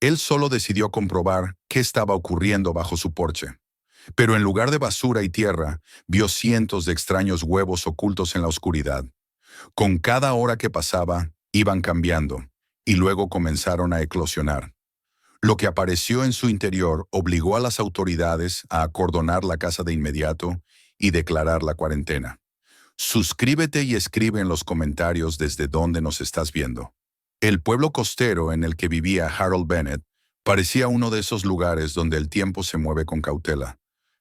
Él solo decidió comprobar qué estaba ocurriendo bajo su porche. Pero en lugar de basura y tierra, vio cientos de extraños huevos ocultos en la oscuridad. Con cada hora que pasaba, iban cambiando, y luego comenzaron a eclosionar. Lo que apareció en su interior obligó a las autoridades a acordonar la casa de inmediato y declarar la cuarentena. Suscríbete y escribe en los comentarios desde dónde nos estás viendo. El pueblo costero en el que vivía Harold Bennett parecía uno de esos lugares donde el tiempo se mueve con cautela,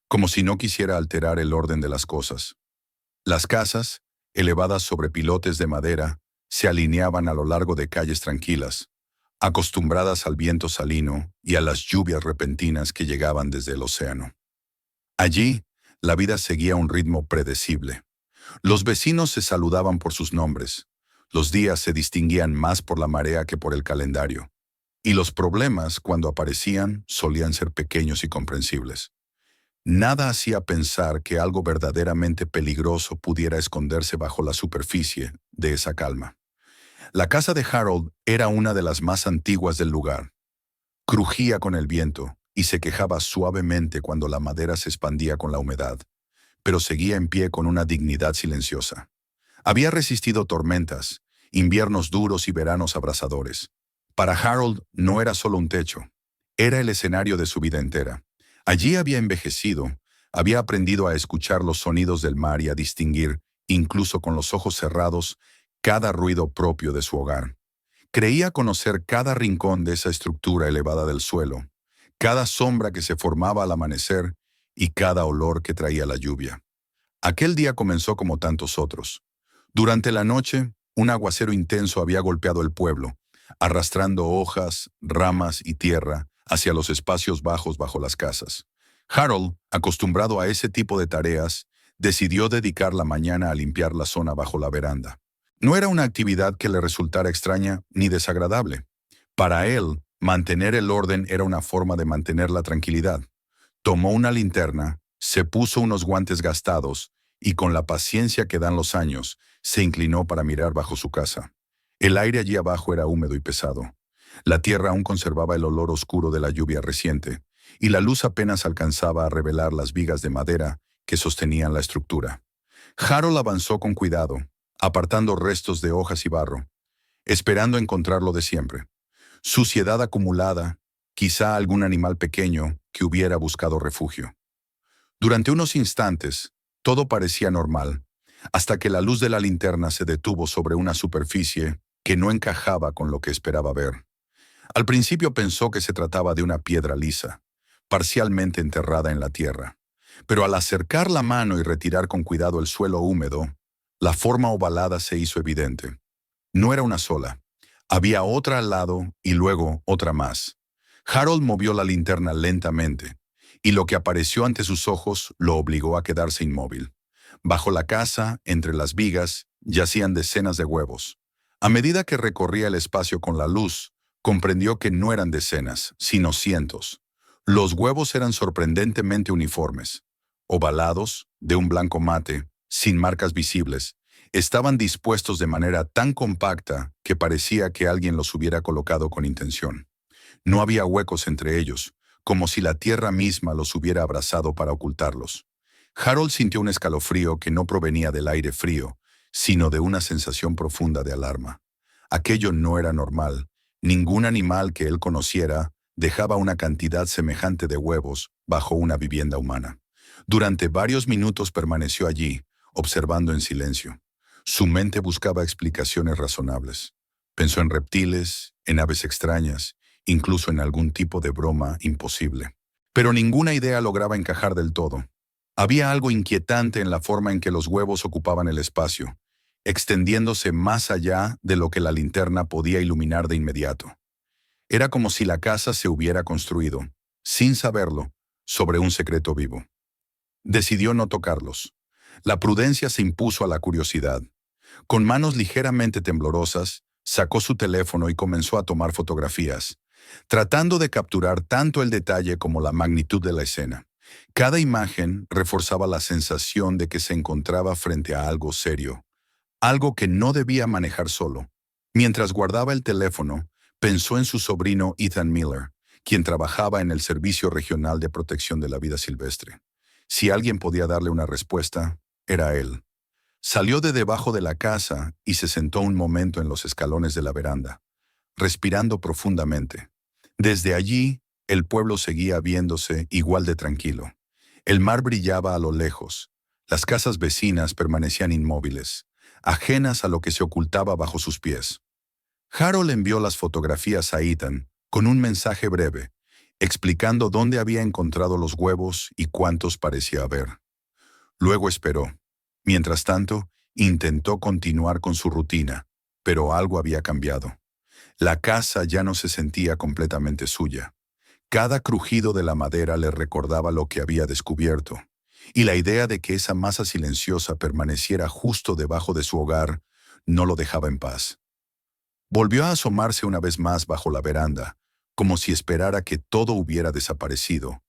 como si no quisiera alterar el orden de las cosas. Las casas, elevadas sobre pilotes de madera, se alineaban a lo largo de calles tranquilas, acostumbradas al viento salino y a las lluvias repentinas que llegaban desde el océano. Allí, la vida seguía un ritmo predecible. Los vecinos se saludaban por sus nombres. Los días se distinguían más por la marea que por el calendario. Y los problemas, cuando aparecían, solían ser pequeños y comprensibles. Nada hacía pensar que algo verdaderamente peligroso pudiera esconderse bajo la superficie de esa calma. La casa de Harold era una de las más antiguas del lugar. Crujía con el viento y se quejaba suavemente cuando la madera se expandía con la humedad, pero seguía en pie con una dignidad silenciosa. Había resistido tormentas, inviernos duros y veranos abrasadores. Para Harold no era solo un techo, era el escenario de su vida entera. Allí había envejecido, había aprendido a escuchar los sonidos del mar y a distinguir, incluso con los ojos cerrados, cada ruido propio de su hogar. Creía conocer cada rincón de esa estructura elevada del suelo, cada sombra que se formaba al amanecer y cada olor que traía la lluvia. Aquel día comenzó como tantos otros. Durante la noche, un aguacero intenso había golpeado el pueblo, arrastrando hojas, ramas y tierra hacia los espacios bajos bajo las casas. Harold, acostumbrado a ese tipo de tareas, decidió dedicar la mañana a limpiar la zona bajo la veranda. No era una actividad que le resultara extraña ni desagradable. Para él, mantener el orden era una forma de mantener la tranquilidad. Tomó una linterna, se puso unos guantes gastados y con la paciencia que dan los años, se inclinó para mirar bajo su casa. El aire allí abajo era húmedo y pesado. La tierra aún conservaba el olor oscuro de la lluvia reciente, y la luz apenas alcanzaba a revelar las vigas de madera que sostenían la estructura. Harold avanzó con cuidado, apartando restos de hojas y barro, esperando encontrar lo de siempre. Suciedad acumulada, quizá algún animal pequeño que hubiera buscado refugio. Durante unos instantes, todo parecía normal, hasta que la luz de la linterna se detuvo sobre una superficie que no encajaba con lo que esperaba ver. Al principio pensó que se trataba de una piedra lisa, parcialmente enterrada en la tierra. Pero al acercar la mano y retirar con cuidado el suelo húmedo, la forma ovalada se hizo evidente. No era una sola. Había otra al lado y luego otra más. Harold movió la linterna lentamente, y lo que apareció ante sus ojos lo obligó a quedarse inmóvil. Bajo la casa, entre las vigas, yacían decenas de huevos. A medida que recorría el espacio con la luz, comprendió que no eran decenas, sino cientos. Los huevos eran sorprendentemente uniformes. Ovalados, de un blanco mate, sin marcas visibles, estaban dispuestos de manera tan compacta que parecía que alguien los hubiera colocado con intención. No había huecos entre ellos, como si la tierra misma los hubiera abrazado para ocultarlos. Harold sintió un escalofrío que no provenía del aire frío, sino de una sensación profunda de alarma. Aquello no era normal. Ningún animal que él conociera dejaba una cantidad semejante de huevos bajo una vivienda humana. Durante varios minutos permaneció allí, observando en silencio. Su mente buscaba explicaciones razonables. Pensó en reptiles, en aves extrañas, incluso en algún tipo de broma imposible. Pero ninguna idea lograba encajar del todo. Había algo inquietante en la forma en que los huevos ocupaban el espacio, extendiéndose más allá de lo que la linterna podía iluminar de inmediato. Era como si la casa se hubiera construido, sin saberlo, sobre un secreto vivo. Decidió no tocarlos. La prudencia se impuso a la curiosidad. Con manos ligeramente temblorosas, sacó su teléfono y comenzó a tomar fotografías, tratando de capturar tanto el detalle como la magnitud de la escena. Cada imagen reforzaba la sensación de que se encontraba frente a algo serio, algo que no debía manejar solo. Mientras guardaba el teléfono, Pensó en su sobrino Ethan Miller, quien trabajaba en el Servicio Regional de Protección de la Vida Silvestre. Si alguien podía darle una respuesta, era él. Salió de debajo de la casa y se sentó un momento en los escalones de la veranda, respirando profundamente. Desde allí, el pueblo seguía viéndose igual de tranquilo. El mar brillaba a lo lejos. Las casas vecinas permanecían inmóviles, ajenas a lo que se ocultaba bajo sus pies. Harold envió las fotografías a Ethan con un mensaje breve, explicando dónde había encontrado los huevos y cuántos parecía haber. Luego esperó. Mientras tanto, intentó continuar con su rutina, pero algo había cambiado. La casa ya no se sentía completamente suya. Cada crujido de la madera le recordaba lo que había descubierto, y la idea de que esa masa silenciosa permaneciera justo debajo de su hogar no lo dejaba en paz. Volvió a asomarse una vez más bajo la veranda, como si esperara que todo hubiera desaparecido.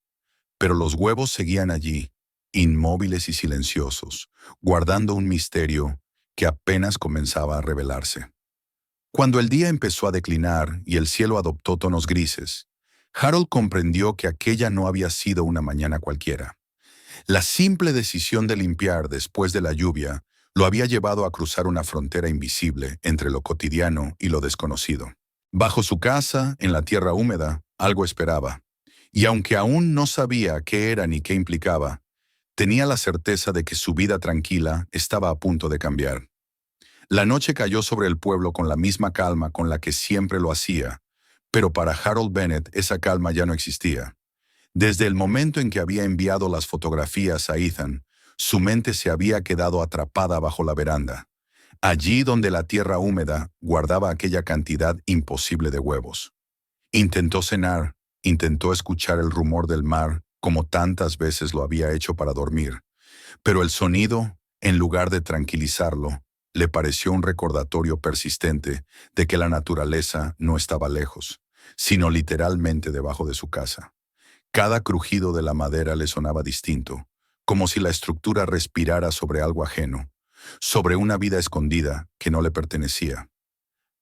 Pero los huevos seguían allí, inmóviles y silenciosos, guardando un misterio que apenas comenzaba a revelarse. Cuando el día empezó a declinar y el cielo adoptó tonos grises, Harold comprendió que aquella no había sido una mañana cualquiera. La simple decisión de limpiar después de la lluvia lo había llevado a cruzar una frontera invisible entre lo cotidiano y lo desconocido. Bajo su casa, en la tierra húmeda, algo esperaba. Y aunque aún no sabía qué era ni qué implicaba, tenía la certeza de que su vida tranquila estaba a punto de cambiar. La noche cayó sobre el pueblo con la misma calma con la que siempre lo hacía, pero para Harold Bennett esa calma ya no existía. Desde el momento en que había enviado las fotografías a Ethan, su mente se había quedado atrapada bajo la veranda, allí donde la tierra húmeda guardaba aquella cantidad imposible de huevos. Intentó cenar, intentó escuchar el rumor del mar, como tantas veces lo había hecho para dormir, pero el sonido, en lugar de tranquilizarlo, le pareció un recordatorio persistente de que la naturaleza no estaba lejos, sino literalmente debajo de su casa. Cada crujido de la madera le sonaba distinto, como si la estructura respirara sobre algo ajeno, sobre una vida escondida que no le pertenecía.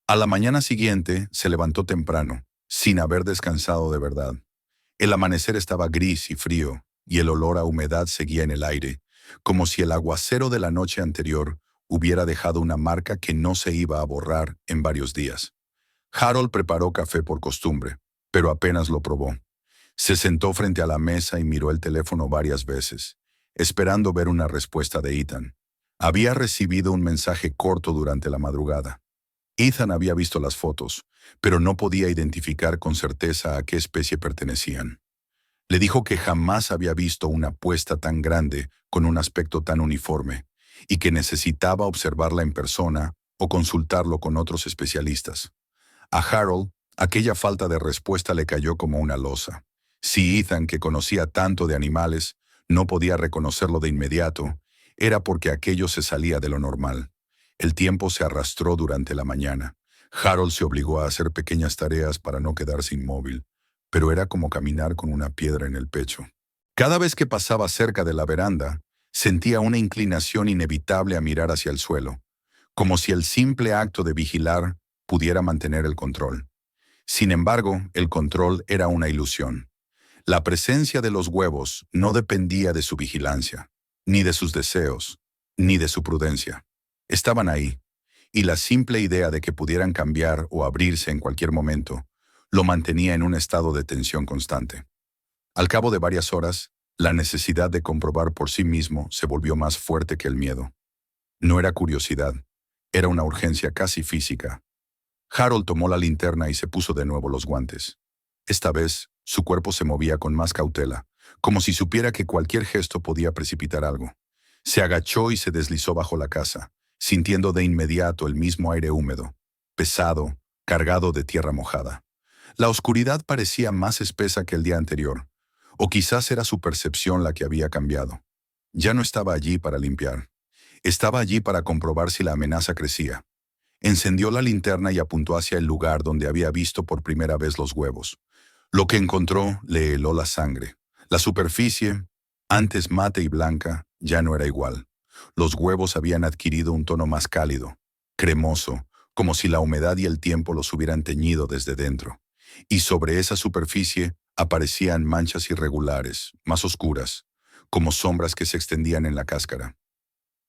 A la mañana siguiente se levantó temprano, sin haber descansado de verdad. El amanecer estaba gris y frío, y el olor a humedad seguía en el aire, como si el aguacero de la noche anterior hubiera dejado una marca que no se iba a borrar en varios días. Harold preparó café por costumbre, pero apenas lo probó. Se sentó frente a la mesa y miró el teléfono varias veces, esperando ver una respuesta de Ethan. Había recibido un mensaje corto durante la madrugada. Ethan había visto las fotos, pero no podía identificar con certeza a qué especie pertenecían. Le dijo que jamás había visto una puesta tan grande con un aspecto tan uniforme, y que necesitaba observarla en persona o consultarlo con otros especialistas. A Harold, aquella falta de respuesta le cayó como una losa. Si Ethan, que conocía tanto de animales, no podía reconocerlo de inmediato, era porque aquello se salía de lo normal. El tiempo se arrastró durante la mañana. Harold se obligó a hacer pequeñas tareas para no quedarse inmóvil, pero era como caminar con una piedra en el pecho. Cada vez que pasaba cerca de la veranda, sentía una inclinación inevitable a mirar hacia el suelo, como si el simple acto de vigilar pudiera mantener el control. Sin embargo, el control era una ilusión. La presencia de los huevos no dependía de su vigilancia, ni de sus deseos, ni de su prudencia. Estaban ahí, y la simple idea de que pudieran cambiar o abrirse en cualquier momento lo mantenía en un estado de tensión constante. Al cabo de varias horas, la necesidad de comprobar por sí mismo se volvió más fuerte que el miedo. No era curiosidad, era una urgencia casi física. Harold tomó la linterna y se puso de nuevo los guantes. Esta vez, su cuerpo se movía con más cautela, como si supiera que cualquier gesto podía precipitar algo. Se agachó y se deslizó bajo la casa, sintiendo de inmediato el mismo aire húmedo, pesado, cargado de tierra mojada. La oscuridad parecía más espesa que el día anterior, o quizás era su percepción la que había cambiado. Ya no estaba allí para limpiar. Estaba allí para comprobar si la amenaza crecía. Encendió la linterna y apuntó hacia el lugar donde había visto por primera vez los huevos. Lo que encontró le heló la sangre. La superficie, antes mate y blanca, ya no era igual. Los huevos habían adquirido un tono más cálido, cremoso, como si la humedad y el tiempo los hubieran teñido desde dentro. Y sobre esa superficie aparecían manchas irregulares, más oscuras, como sombras que se extendían en la cáscara.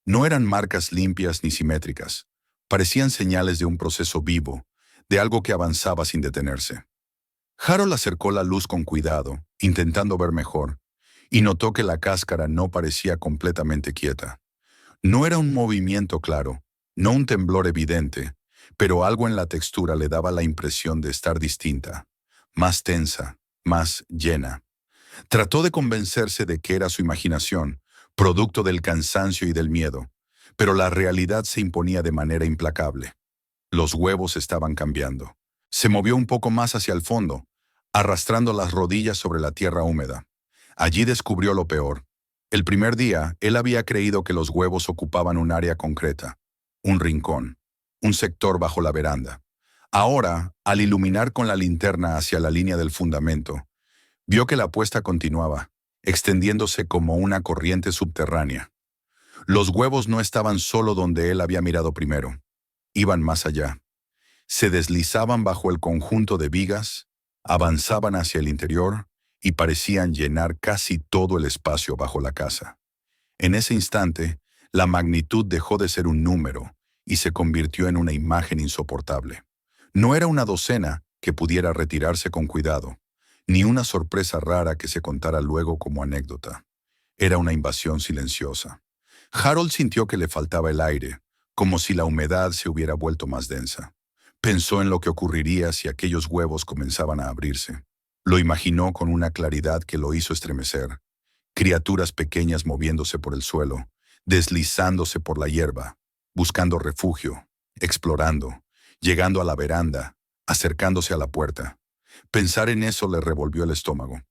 No eran marcas limpias ni simétricas. Parecían señales de un proceso vivo, de algo que avanzaba sin detenerse. Harold acercó la luz con cuidado, intentando ver mejor, y notó que la cáscara no parecía completamente quieta. No era un movimiento claro, no un temblor evidente, pero algo en la textura le daba la impresión de estar distinta, más tensa, más llena. Trató de convencerse de que era su imaginación, producto del cansancio y del miedo, pero la realidad se imponía de manera implacable. Los huevos estaban cambiando. Se movió un poco más hacia el fondo, arrastrando las rodillas sobre la tierra húmeda. Allí descubrió lo peor. El primer día, él había creído que los huevos ocupaban un área concreta, un rincón, un sector bajo la veranda. Ahora, al iluminar con la linterna hacia la línea del fundamento, vio que la puesta continuaba, extendiéndose como una corriente subterránea. Los huevos no estaban solo donde él había mirado primero. Iban más allá. Se deslizaban bajo el conjunto de vigas, avanzaban hacia el interior y parecían llenar casi todo el espacio bajo la casa. En ese instante, la magnitud dejó de ser un número y se convirtió en una imagen insoportable. No era una docena que pudiera retirarse con cuidado, ni una sorpresa rara que se contara luego como anécdota. Era una invasión silenciosa. Harold sintió que le faltaba el aire, como si la humedad se hubiera vuelto más densa. Pensó en lo que ocurriría si aquellos huevos comenzaban a abrirse. Lo imaginó con una claridad que lo hizo estremecer. Criaturas pequeñas moviéndose por el suelo, deslizándose por la hierba, buscando refugio, explorando, llegando a la veranda, acercándose a la puerta. Pensar en eso le revolvió el estómago.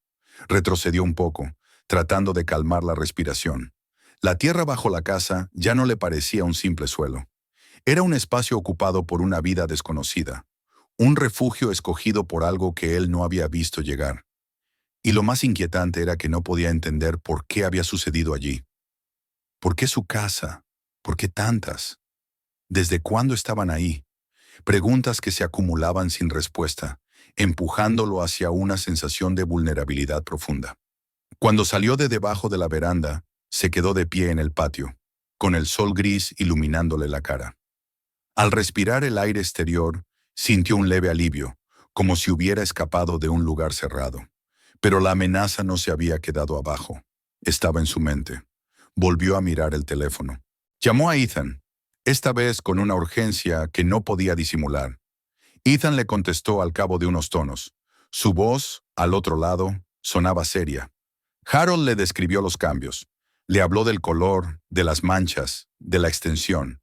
Retrocedió un poco, tratando de calmar la respiración. La tierra bajo la casa ya no le parecía un simple suelo. Era un espacio ocupado por una vida desconocida, un refugio escogido por algo que él no había visto llegar. Y lo más inquietante era que no podía entender por qué había sucedido allí. ¿Por qué su casa? ¿Por qué tantas? ¿Desde cuándo estaban ahí? Preguntas que se acumulaban sin respuesta, empujándolo hacia una sensación de vulnerabilidad profunda. Cuando salió de debajo de la veranda, se quedó de pie en el patio, con el sol gris iluminándole la cara. Al respirar el aire exterior, sintió un leve alivio, como si hubiera escapado de un lugar cerrado. Pero la amenaza no se había quedado abajo. Estaba en su mente. Volvió a mirar el teléfono. Llamó a Ethan, esta vez con una urgencia que no podía disimular. Ethan le contestó al cabo de unos tonos. Su voz, al otro lado, sonaba seria. Harold le describió los cambios. Le habló del color, de las manchas, de la extensión.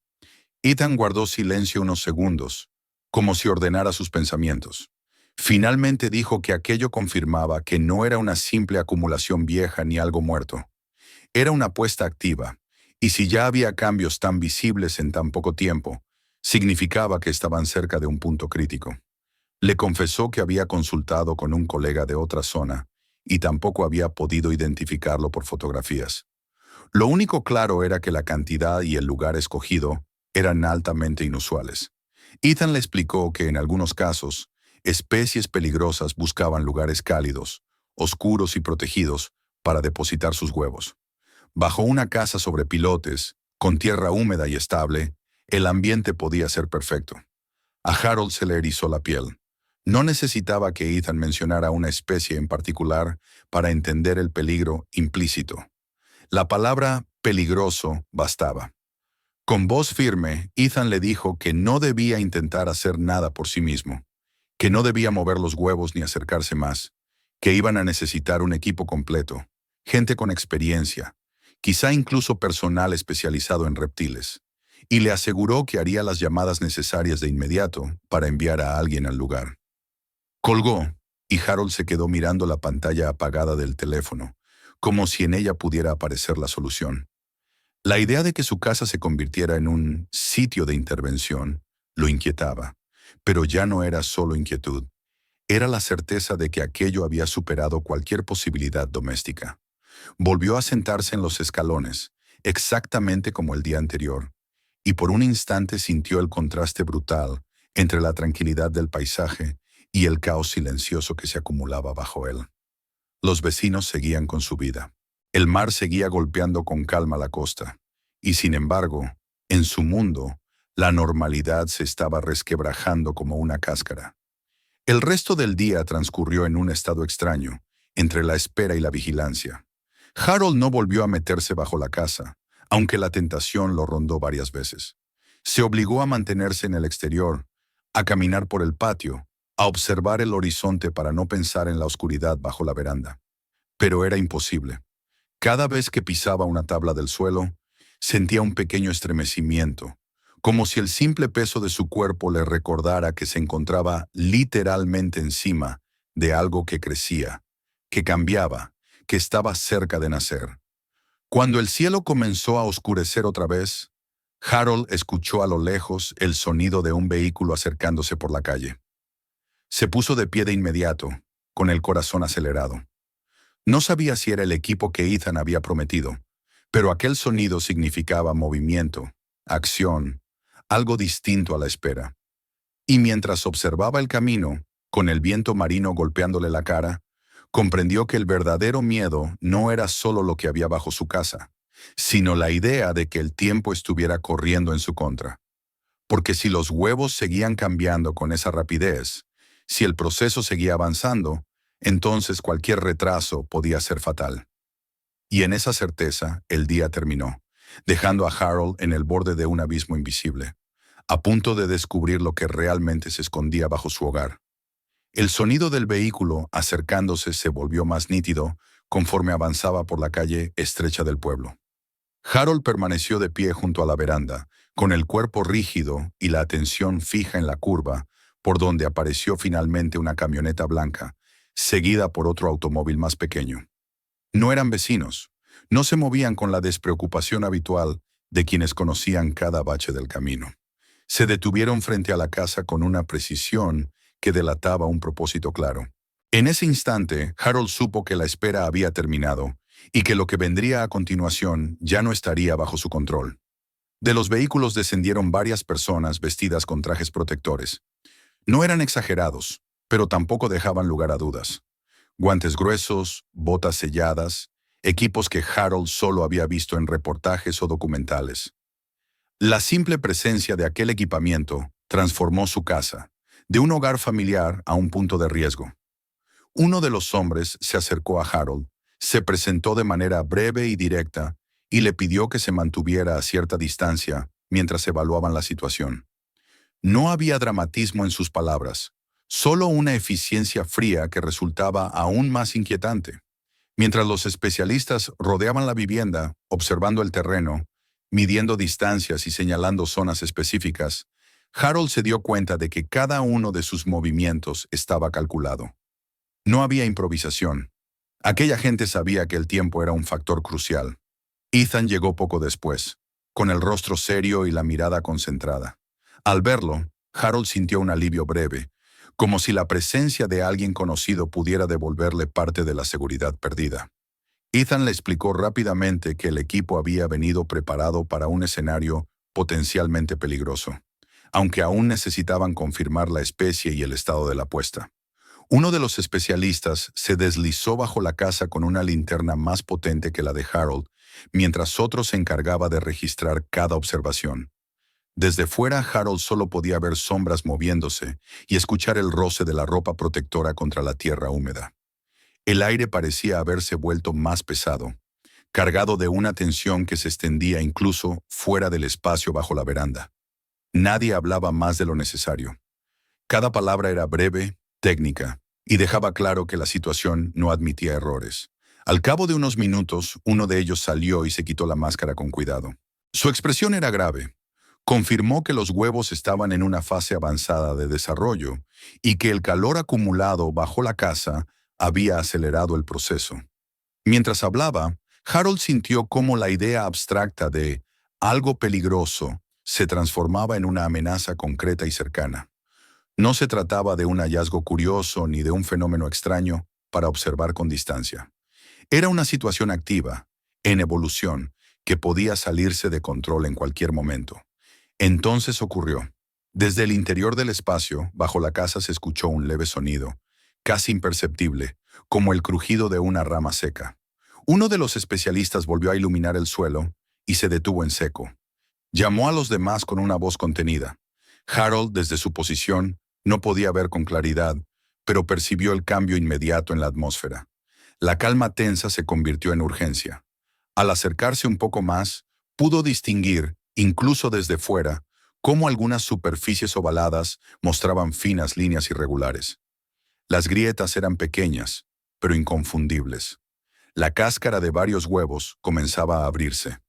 Ethan guardó silencio unos segundos, como si ordenara sus pensamientos. Finalmente dijo que aquello confirmaba que no era una simple acumulación vieja ni algo muerto. Era una apuesta activa, y si ya había cambios tan visibles en tan poco tiempo, significaba que estaban cerca de un punto crítico. Le confesó que había consultado con un colega de otra zona y tampoco había podido identificarlo por fotografías. Lo único claro era que la cantidad y el lugar escogido eran altamente inusuales. Ethan le explicó que en algunos casos, especies peligrosas buscaban lugares cálidos, oscuros y protegidos para depositar sus huevos. Bajo una casa sobre pilotes, con tierra húmeda y estable, el ambiente podía ser perfecto. A Harold se le erizó la piel. No necesitaba que Ethan mencionara una especie en particular para entender el peligro implícito. La palabra peligroso bastaba. Con voz firme, Ethan le dijo que no debía intentar hacer nada por sí mismo, que no debía mover los huevos ni acercarse más, que iban a necesitar un equipo completo, gente con experiencia, quizá incluso personal especializado en reptiles, y le aseguró que haría las llamadas necesarias de inmediato para enviar a alguien al lugar. Colgó, y Harold se quedó mirando la pantalla apagada del teléfono, como si en ella pudiera aparecer la solución. La idea de que su casa se convirtiera en un sitio de intervención lo inquietaba, pero ya no era solo inquietud. Era la certeza de que aquello había superado cualquier posibilidad doméstica. Volvió a sentarse en los escalones, exactamente como el día anterior, y por un instante sintió el contraste brutal entre la tranquilidad del paisaje y el caos silencioso que se acumulaba bajo él. Los vecinos seguían con su vida. El mar seguía golpeando con calma la costa, y sin embargo, en su mundo, la normalidad se estaba resquebrajando como una cáscara. El resto del día transcurrió en un estado extraño, entre la espera y la vigilancia. Harold no volvió a meterse bajo la casa, aunque la tentación lo rondó varias veces. Se obligó a mantenerse en el exterior, a caminar por el patio, a observar el horizonte para no pensar en la oscuridad bajo la veranda. Pero era imposible. Cada vez que pisaba una tabla del suelo, sentía un pequeño estremecimiento, como si el simple peso de su cuerpo le recordara que se encontraba literalmente encima de algo que crecía, que cambiaba, que estaba cerca de nacer. Cuando el cielo comenzó a oscurecer otra vez, Harold escuchó a lo lejos el sonido de un vehículo acercándose por la calle. Se puso de pie de inmediato, con el corazón acelerado. No sabía si era el equipo que Ethan había prometido, pero aquel sonido significaba movimiento, acción, algo distinto a la espera. Y mientras observaba el camino, con el viento marino golpeándole la cara, comprendió que el verdadero miedo no era solo lo que había bajo su casa, sino la idea de que el tiempo estuviera corriendo en su contra. Porque si los huevos seguían cambiando con esa rapidez, si el proceso seguía avanzando, entonces cualquier retraso podía ser fatal. Y en esa certeza, el día terminó, dejando a Harold en el borde de un abismo invisible, a punto de descubrir lo que realmente se escondía bajo su hogar. El sonido del vehículo acercándose se volvió más nítido conforme avanzaba por la calle estrecha del pueblo. Harold permaneció de pie junto a la veranda, con el cuerpo rígido y la atención fija en la curva, por donde apareció finalmente una camioneta blanca, seguida por otro automóvil más pequeño. No eran vecinos, no se movían con la despreocupación habitual de quienes conocían cada bache del camino. Se detuvieron frente a la casa con una precisión que delataba un propósito claro. En ese instante, Harold supo que la espera había terminado y que lo que vendría a continuación ya no estaría bajo su control. De los vehículos descendieron varias personas vestidas con trajes protectores. No eran exagerados, pero tampoco dejaban lugar a dudas. Guantes gruesos, botas selladas, equipos que Harold solo había visto en reportajes o documentales. La simple presencia de aquel equipamiento transformó su casa, de un hogar familiar a un punto de riesgo. Uno de los hombres se acercó a Harold, se presentó de manera breve y directa y le pidió que se mantuviera a cierta distancia mientras evaluaban la situación. No había dramatismo en sus palabras, solo una eficiencia fría que resultaba aún más inquietante. Mientras los especialistas rodeaban la vivienda, observando el terreno, midiendo distancias y señalando zonas específicas, Harold se dio cuenta de que cada uno de sus movimientos estaba calculado. No había improvisación. Aquella gente sabía que el tiempo era un factor crucial. Ethan llegó poco después, con el rostro serio y la mirada concentrada. Al verlo, Harold sintió un alivio breve, como si la presencia de alguien conocido pudiera devolverle parte de la seguridad perdida. Ethan le explicó rápidamente que el equipo había venido preparado para un escenario potencialmente peligroso, aunque aún necesitaban confirmar la especie y el estado de la puesta. Uno de los especialistas se deslizó bajo la casa con una linterna más potente que la de Harold, mientras otro se encargaba de registrar cada observación. Desde fuera, Harold solo podía ver sombras moviéndose y escuchar el roce de la ropa protectora contra la tierra húmeda. El aire parecía haberse vuelto más pesado, cargado de una tensión que se extendía incluso fuera del espacio bajo la veranda. Nadie hablaba más de lo necesario. Cada palabra era breve, técnica, y dejaba claro que la situación no admitía errores. Al cabo de unos minutos, uno de ellos salió y se quitó la máscara con cuidado. Su expresión era grave. Confirmó que los huevos estaban en una fase avanzada de desarrollo y que el calor acumulado bajo la casa había acelerado el proceso. Mientras hablaba, Harold sintió cómo la idea abstracta de algo peligroso se transformaba en una amenaza concreta y cercana. No se trataba de un hallazgo curioso ni de un fenómeno extraño para observar con distancia. Era una situación activa, en evolución, que podía salirse de control en cualquier momento. Entonces ocurrió. Desde el interior del espacio, bajo la casa se escuchó un leve sonido, casi imperceptible, como el crujido de una rama seca. Uno de los especialistas volvió a iluminar el suelo y se detuvo en seco. Llamó a los demás con una voz contenida. Harold, desde su posición, no podía ver con claridad, pero percibió el cambio inmediato en la atmósfera. La calma tensa se convirtió en urgencia. Al acercarse un poco más, pudo distinguir, incluso desde fuera, cómo algunas superficies ovaladas mostraban finas líneas irregulares. Las grietas eran pequeñas, pero inconfundibles. La cáscara de varios huevos comenzaba a abrirse.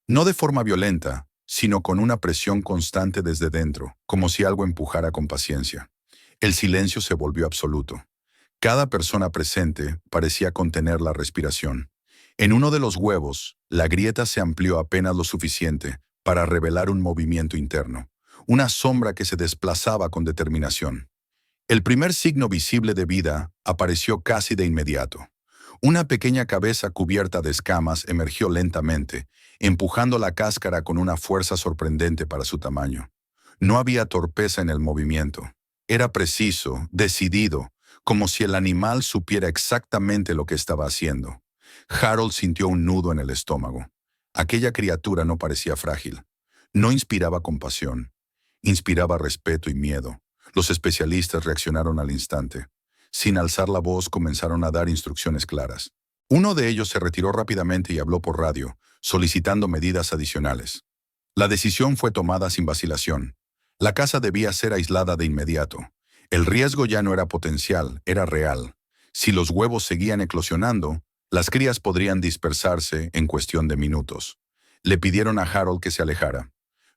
No de forma violenta, sino con una presión constante desde dentro, como si algo empujara con paciencia. El silencio se volvió absoluto. Cada persona presente parecía contener la respiración. En uno de los huevos, la grieta se amplió apenas lo suficiente para revelar un movimiento interno, una sombra que se desplazaba con determinación. El primer signo visible de vida apareció casi de inmediato. Una pequeña cabeza cubierta de escamas emergió lentamente, empujando la cáscara con una fuerza sorprendente para su tamaño. No había torpeza en el movimiento. Era preciso, decidido, como si el animal supiera exactamente lo que estaba haciendo. Harold sintió un nudo en el estómago. Aquella criatura no parecía frágil. No inspiraba compasión. Inspiraba respeto y miedo. Los especialistas reaccionaron al instante. Sin alzar la voz, comenzaron a dar instrucciones claras. Uno de ellos se retiró rápidamente y habló por radio, solicitando medidas adicionales. La decisión fue tomada sin vacilación. La casa debía ser aislada de inmediato. El riesgo ya no era potencial, era real. Si los huevos seguían eclosionando, las crías podrían dispersarse en cuestión de minutos. Le pidieron a Harold que se alejara.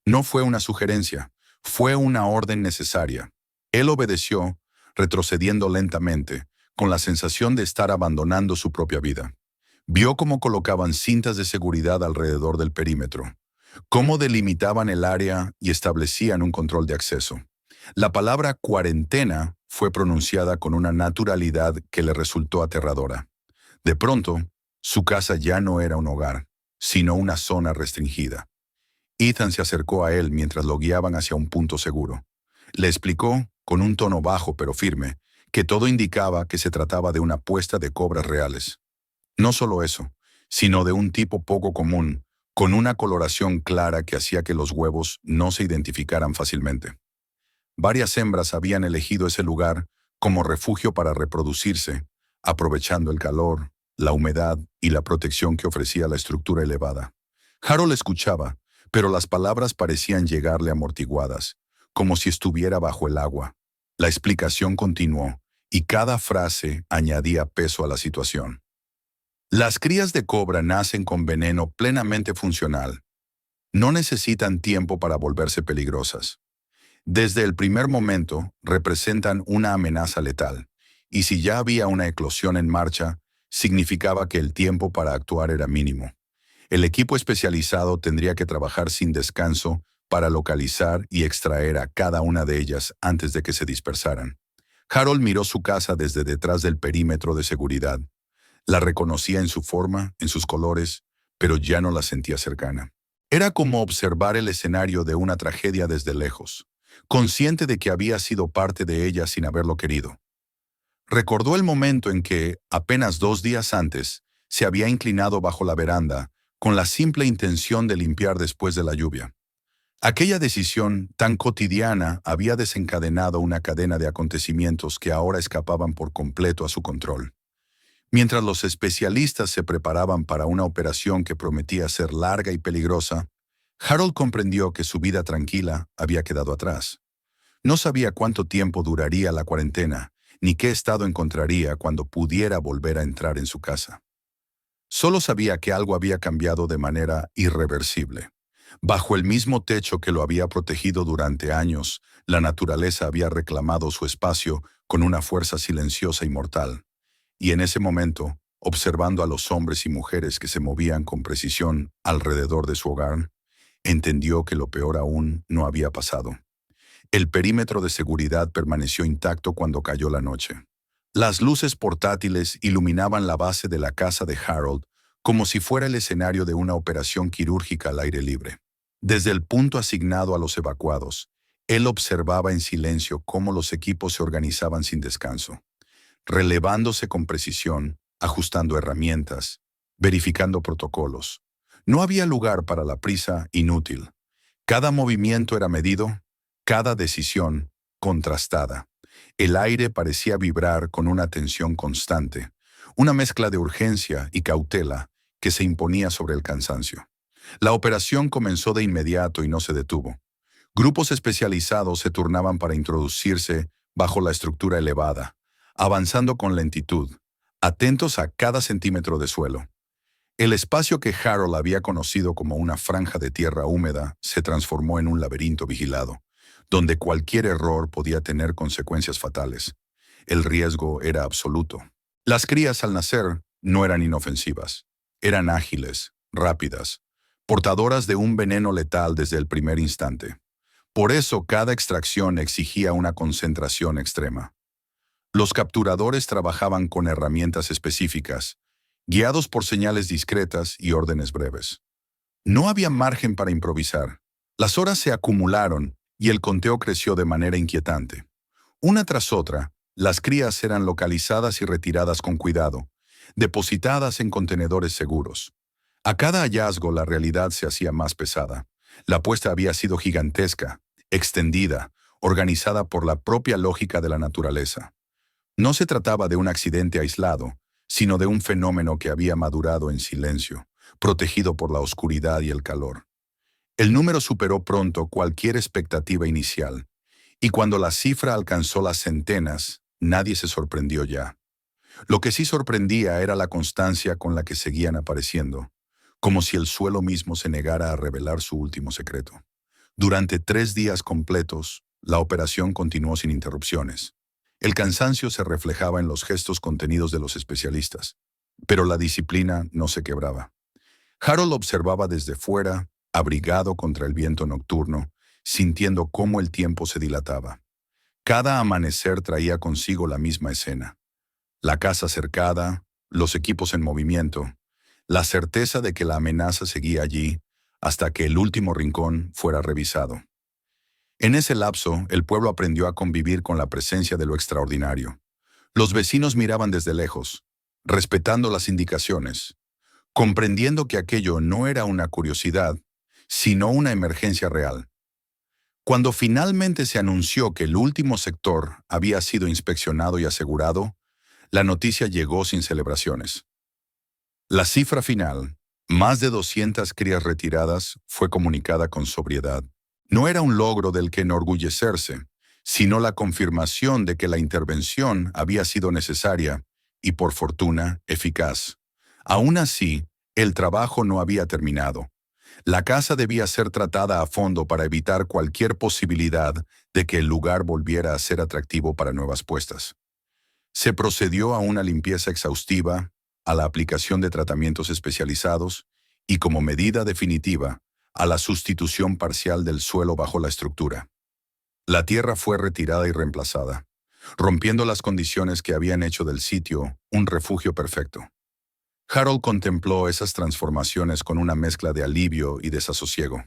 No fue una sugerencia, fue una orden necesaria. Él obedeció, retrocediendo lentamente, con la sensación de estar abandonando su propia vida. Vio cómo colocaban cintas de seguridad alrededor del perímetro, cómo delimitaban el área y establecían un control de acceso. La palabra cuarentena fue pronunciada con una naturalidad que le resultó aterradora. De pronto, su casa ya no era un hogar, sino una zona restringida. Ethan se acercó a él mientras lo guiaban hacia un punto seguro. Le explicó, con un tono bajo pero firme, que todo indicaba que se trataba de una puesta de cobras reales. No solo eso, sino de un tipo poco común, con una coloración clara que hacía que los huevos no se identificaran fácilmente. Varias hembras habían elegido ese lugar como refugio para reproducirse, aprovechando el calor, la humedad y la protección que ofrecía la estructura elevada. Harold escuchaba, pero las palabras parecían llegarle amortiguadas, como si estuviera bajo el agua. La explicación continuó, y cada frase añadía peso a la situación. Las crías de cobra nacen con veneno plenamente funcional. No necesitan tiempo para volverse peligrosas. Desde el primer momento representan una amenaza letal, y si ya había una eclosión en marcha, significaba que el tiempo para actuar era mínimo. El equipo especializado tendría que trabajar sin descanso para localizar y extraer a cada una de ellas antes de que se dispersaran. Harold miró su casa desde detrás del perímetro de seguridad. La reconocía en su forma, en sus colores, pero ya no la sentía cercana. Era como observar el escenario de una tragedia desde lejos, consciente de que había sido parte de ella sin haberlo querido. Recordó el momento en que, apenas 2 días antes, se había inclinado bajo la veranda con la simple intención de limpiar después de la lluvia. Aquella decisión tan cotidiana había desencadenado una cadena de acontecimientos que ahora escapaban por completo a su control. Mientras los especialistas se preparaban para una operación que prometía ser larga y peligrosa, Harold comprendió que su vida tranquila había quedado atrás. No sabía cuánto tiempo duraría la cuarentena, ni qué estado encontraría cuando pudiera volver a entrar en su casa. Solo sabía que algo había cambiado de manera irreversible. Bajo el mismo techo que lo había protegido durante años, la naturaleza había reclamado su espacio con una fuerza silenciosa y mortal. Y en ese momento, observando a los hombres y mujeres que se movían con precisión alrededor de su hogar, entendió que lo peor aún no había pasado. El perímetro de seguridad permaneció intacto cuando cayó la noche. Las luces portátiles iluminaban la base de la casa de Harold como si fuera el escenario de una operación quirúrgica al aire libre. Desde el punto asignado a los evacuados, él observaba en silencio cómo los equipos se organizaban sin descanso, relevándose con precisión, ajustando herramientas, verificando protocolos. No había lugar para la prisa inútil. Cada movimiento era medido, cada decisión contrastada. El aire parecía vibrar con una tensión constante, una mezcla de urgencia y cautela que se imponía sobre el cansancio. La operación comenzó de inmediato y no se detuvo. Grupos especializados se turnaban para introducirse bajo la estructura elevada, avanzando con lentitud, atentos a cada centímetro de suelo. El espacio que Harold había conocido como una franja de tierra húmeda se transformó en un laberinto vigilado, donde cualquier error podía tener consecuencias fatales. El riesgo era absoluto. Las crías al nacer no eran inofensivas. Eran ágiles, rápidas, portadoras de un veneno letal desde el primer instante. Por eso cada extracción exigía una concentración extrema. Los capturadores trabajaban con herramientas específicas, guiados por señales discretas y órdenes breves. No había margen para improvisar. Las horas se acumularon y el conteo creció de manera inquietante. Una tras otra, las crías eran localizadas y retiradas con cuidado, depositadas en contenedores seguros. A cada hallazgo la realidad se hacía más pesada. La apuesta había sido gigantesca, extendida, organizada por la propia lógica de la naturaleza. No se trataba de un accidente aislado, sino de un fenómeno que había madurado en silencio, protegido por la oscuridad y el calor. El número superó pronto cualquier expectativa inicial, y cuando la cifra alcanzó las centenas, nadie se sorprendió ya. Lo que sí sorprendía era la constancia con la que seguían apareciendo, como si el suelo mismo se negara a revelar su último secreto. Durante 3 días completos, la operación continuó sin interrupciones. El cansancio se reflejaba en los gestos contenidos de los especialistas, pero la disciplina no se quebraba. Harold observaba desde fuera, abrigado contra el viento nocturno, sintiendo cómo el tiempo se dilataba. Cada amanecer traía consigo la misma escena. La casa cercada, los equipos en movimiento, la certeza de que la amenaza seguía allí hasta que el último rincón fuera revisado. En ese lapso, el pueblo aprendió a convivir con la presencia de lo extraordinario. Los vecinos miraban desde lejos, respetando las indicaciones, comprendiendo que aquello no era una curiosidad, sino una emergencia real. Cuando finalmente se anunció que el último sector había sido inspeccionado y asegurado, la noticia llegó sin celebraciones. La cifra final, más de 200 crías retiradas, fue comunicada con sobriedad. No era un logro del que enorgullecerse, sino la confirmación de que la intervención había sido necesaria y, por fortuna, eficaz. Aún así, el trabajo no había terminado. La casa debía ser tratada a fondo para evitar cualquier posibilidad de que el lugar volviera a ser atractivo para nuevas puestas. Se procedió a una limpieza exhaustiva, a la aplicación de tratamientos especializados y, como medida definitiva, a la sustitución parcial del suelo bajo la estructura. La tierra fue retirada y reemplazada, rompiendo las condiciones que habían hecho del sitio un refugio perfecto. Harold contempló esas transformaciones con una mezcla de alivio y desasosiego.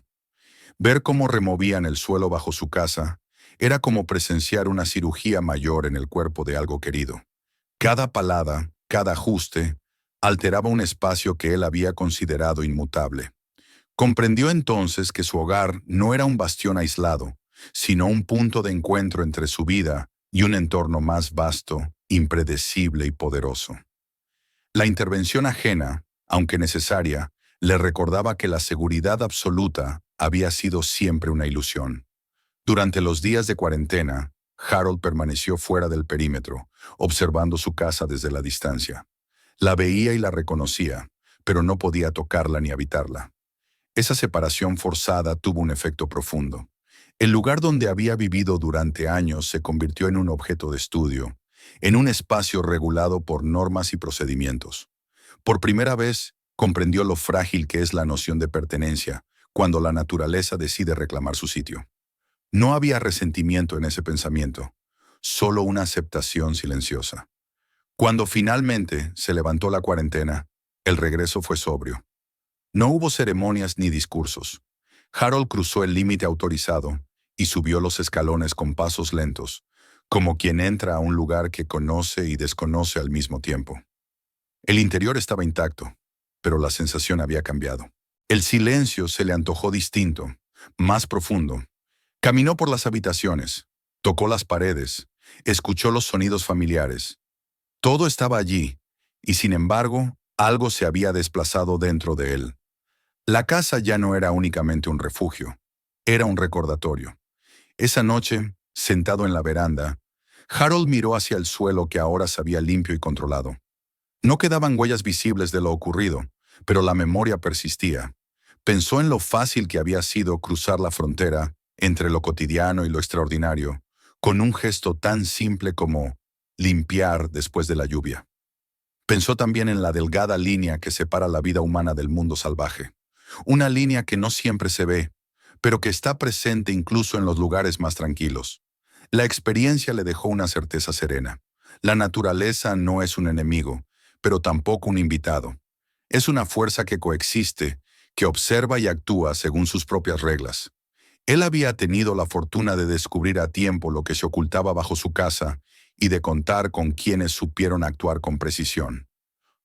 Ver cómo removían el suelo bajo su casa era como presenciar una cirugía mayor en el cuerpo de algo querido. Cada palada, cada ajuste, alteraba un espacio que él había considerado inmutable. Comprendió entonces que su hogar no era un bastión aislado, sino un punto de encuentro entre su vida y un entorno más vasto, impredecible y poderoso. La intervención ajena, aunque necesaria, le recordaba que la seguridad absoluta había sido siempre una ilusión. Durante los días de cuarentena, Harold permaneció fuera del perímetro, observando su casa desde la distancia. La veía y la reconocía, pero no podía tocarla ni habitarla. Esa separación forzada tuvo un efecto profundo. El lugar donde había vivido durante años se convirtió en un objeto de estudio, en un espacio regulado por normas y procedimientos. Por primera vez, comprendió lo frágil que es la noción de pertenencia cuando la naturaleza decide reclamar su sitio. No había resentimiento en ese pensamiento, solo una aceptación silenciosa. Cuando finalmente se levantó la cuarentena, el regreso fue sobrio. No hubo ceremonias ni discursos. Harold cruzó el límite autorizado y subió los escalones con pasos lentos, como quien entra a un lugar que conoce y desconoce al mismo tiempo. El interior estaba intacto, pero la sensación había cambiado. El silencio se le antojó distinto, más profundo. Caminó por las habitaciones, tocó las paredes, escuchó los sonidos familiares. Todo estaba allí, y sin embargo, algo se había desplazado dentro de él. La casa ya no era únicamente un refugio, era un recordatorio. Esa noche, sentado en la veranda, Harold miró hacia el suelo que ahora sabía limpio y controlado. No quedaban huellas visibles de lo ocurrido, pero la memoria persistía. Pensó en lo fácil que había sido cruzar la frontera entre lo cotidiano y lo extraordinario, con un gesto tan simple como limpiar después de la lluvia. Pensó también en la delgada línea que separa la vida humana del mundo salvaje. Una línea que no siempre se ve, pero que está presente incluso en los lugares más tranquilos. La experiencia le dejó una certeza serena. La naturaleza no es un enemigo, pero tampoco un invitado. Es una fuerza que coexiste, que observa y actúa según sus propias reglas. Él había tenido la fortuna de descubrir a tiempo lo que se ocultaba bajo su casa y de contar con quienes supieron actuar con precisión.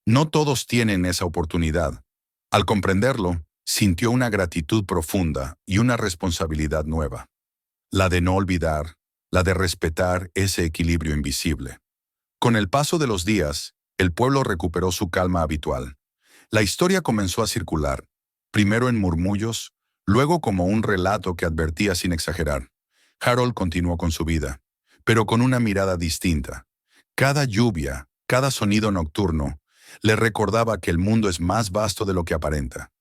No todos tienen esa oportunidad. Al comprenderlo, sintió una gratitud profunda y una responsabilidad nueva. La de no olvidar, la de respetar ese equilibrio invisible. Con el paso de los días, el pueblo recuperó su calma habitual. La historia comenzó a circular, primero en murmullos, luego como un relato que advertía sin exagerar. Harold continuó con su vida, pero con una mirada distinta. Cada lluvia, cada sonido nocturno, le recordaba que el mundo es más vasto de lo que aparenta.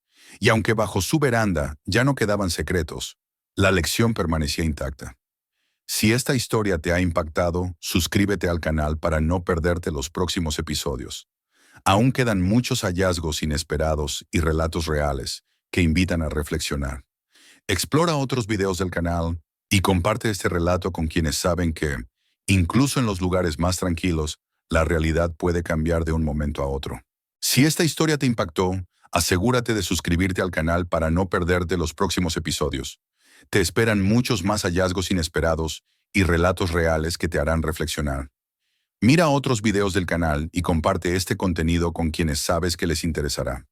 Y aunque bajo su veranda ya no quedaban secretos, la lección permanecía intacta. Si esta historia te ha impactado, suscríbete al canal para no perderte los próximos episodios. Aún quedan muchos hallazgos inesperados y relatos reales que invitan a reflexionar. Explora otros videos del canal y comparte este relato con quienes saben que, incluso en los lugares más tranquilos, la realidad puede cambiar de un momento a otro. Si esta historia te impactó, asegúrate de suscribirte al canal para no perderte los próximos episodios. Te esperan muchos más hallazgos inesperados y relatos reales que te harán reflexionar. Mira otros videos del canal y comparte este contenido con quienes sabes que les interesará.